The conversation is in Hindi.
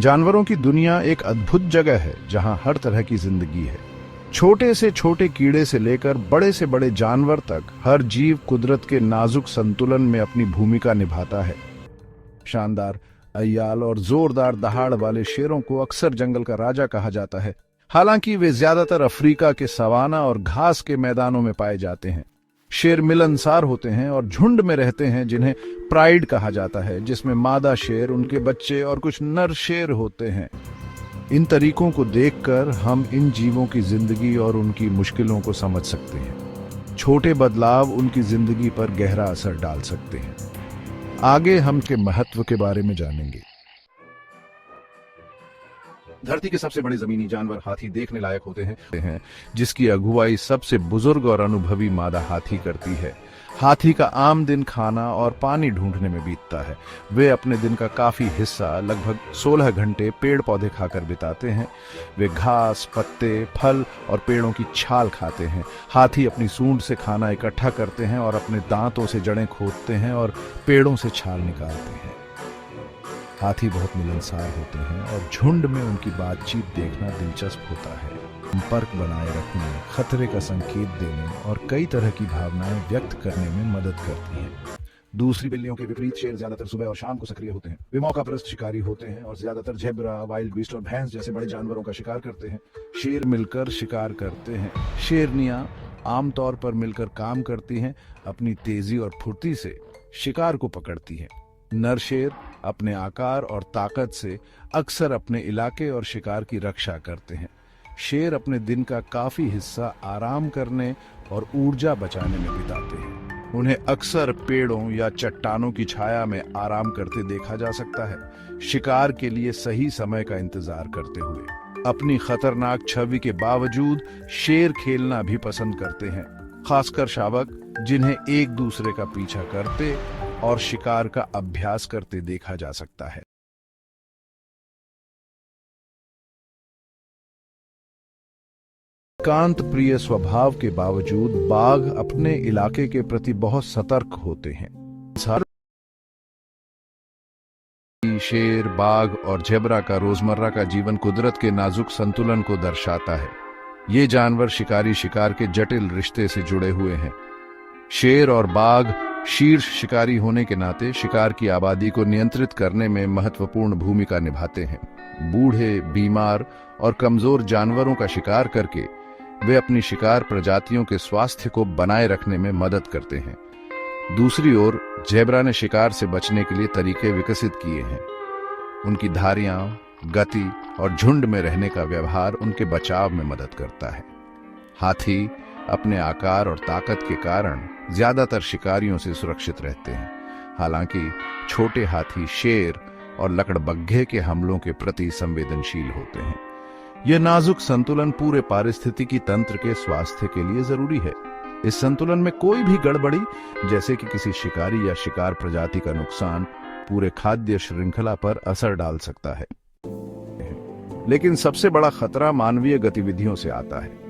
जानवरों की दुनिया एक अद्भुत जगह है जहां हर तरह की जिंदगी है। छोटे से छोटे कीड़े से लेकर बड़े से बड़े जानवर तक हर जीव कुदरत के नाजुक संतुलन में अपनी भूमिका निभाता है। शानदार अय्याल और जोरदार दहाड़ वाले शेरों को अक्सर जंगल का राजा कहा जाता है। हालांकि वे ज्यादातर अफ्रीका के सवाना और घास के मैदानों में पाए जाते हैं। शेर मिलनसार होते हैं और झुंड में रहते हैं, जिन्हें प्राइड कहा जाता है, जिसमें मादा शेर, उनके बच्चे और कुछ नर शेर होते हैं। इन तरीकों को देखकर हम इन जीवों की जिंदगी और उनकी मुश्किलों को समझ सकते हैं। छोटे बदलाव उनकी जिंदगी पर गहरा असर डाल सकते हैं। आगे हम के महत्व के बारे में जानेंगे। धरती के सबसे बड़े जमीनी जानवर हाथी देखने लायक होते हैं, जिसकी अगुवाई सबसे बुजुर्ग और अनुभवी मादा हाथी करती है। हाथी का आम दिन खाना और पानी ढूंढने में बीतता है। वे अपने दिन का काफी हिस्सा, लगभग 16 घंटे, पेड़ पौधे खाकर बिताते हैं। वे घास, पत्ते, फल और पेड़ों की छाल खाते हैं। हाथी अपनी सूंड से खाना इकट्ठा करते हैं और अपने दांतों से जड़ें खोदते हैं और पेड़ों से छाल निकालते हैं। हाथी बहुत मिलनसार होते हैं और झुंड में उनकी बातचीत देखना दिलचस्प होता है। संपर्क बनाए रखने, खतरे का संकेत देने और कई तरह की भावनाएं व्यक्त करने में मदद करती हैं। दूसरी बिल्लियों के विपरीत शेर ज्यादातर सुबह और शाम को सक्रिय होते हैं। वे मौकापरस्त शिकारी होते हैं और ज्यादातर ज़ेब्रा, वाइल्ड बीस्ट और भैंस जैसे बड़े जानवरों का शिकार करते हैं। शेर मिलकर शिकार करते हैं। शेरनियां आमतौर पर मिलकर काम करती हैं, अपनी तेजी और फुर्ती से शिकार को पकड़ती हैं। नर शेर अपने आकार और ताकत से अक्सर अपने इलाके और शिकार की रक्षा करते हैं। शेर अपने दिन का काफी हिस्सा आराम करने और ऊर्जा बचाने में बिताते हैं। उन्हें अक्सर पेड़ों या चट्टानों की छाया में आराम करते देखा जा सकता है, शिकार के लिए सही समय का इंतजार करते हुए। अपनी खतरनाक छवि के बावजूद शेर खेलना भी पसंद करते हैं, खासकर शावक, जिन्हें एक दूसरे का पीछा करते और शिकार का अभ्यास करते देखा जा सकता है। एकांत प्रिय स्वभाव के बावजूद बाघ अपने इलाके के प्रति बहुत सतर्क होते हैं। शेर, बाघ और ज़ेब्रा का रोजमर्रा का जीवन कुदरत के नाजुक संतुलन को दर्शाता है। ये जानवर शिकारी शिकार के जटिल रिश्ते से जुड़े हुए हैं। शेर और बाघ शीर्ष शिकारी होने के नाते शिकार की आबादी को नियंत्रित करने में महत्वपूर्ण भूमिका निभाते हैं। बूढ़े, बीमार और कमजोर जानवरों का शिकार करके वे अपनी शिकार प्रजातियों के स्वास्थ्य को बनाए रखने में मदद करते हैं। दूसरी ओर ज़ेब्रा ने शिकार से बचने के लिए तरीके विकसित किए हैं। उनकी धारियां, गति और झुंड में रहने का व्यवहार उनके बचाव में मदद करता है। हाथी अपने आकार और ताकत के कारण ज्यादातर शिकारियों से सुरक्षित रहते हैं। हालांकि छोटे हाथी शेर और लकड़बग्घे के हमलों के प्रति संवेदनशील होते हैं। यह नाजुक संतुलन पूरे पारिस्थितिकी तंत्र के स्वास्थ्य के लिए जरूरी है। इस संतुलन में कोई भी गड़बड़ी, जैसे कि किसी शिकारी या शिकार प्रजाति का नुकसान, पूरे खाद्य श्रृंखला पर असर डाल सकता है। लेकिन सबसे बड़ा खतरा मानवीय गतिविधियों से आता है।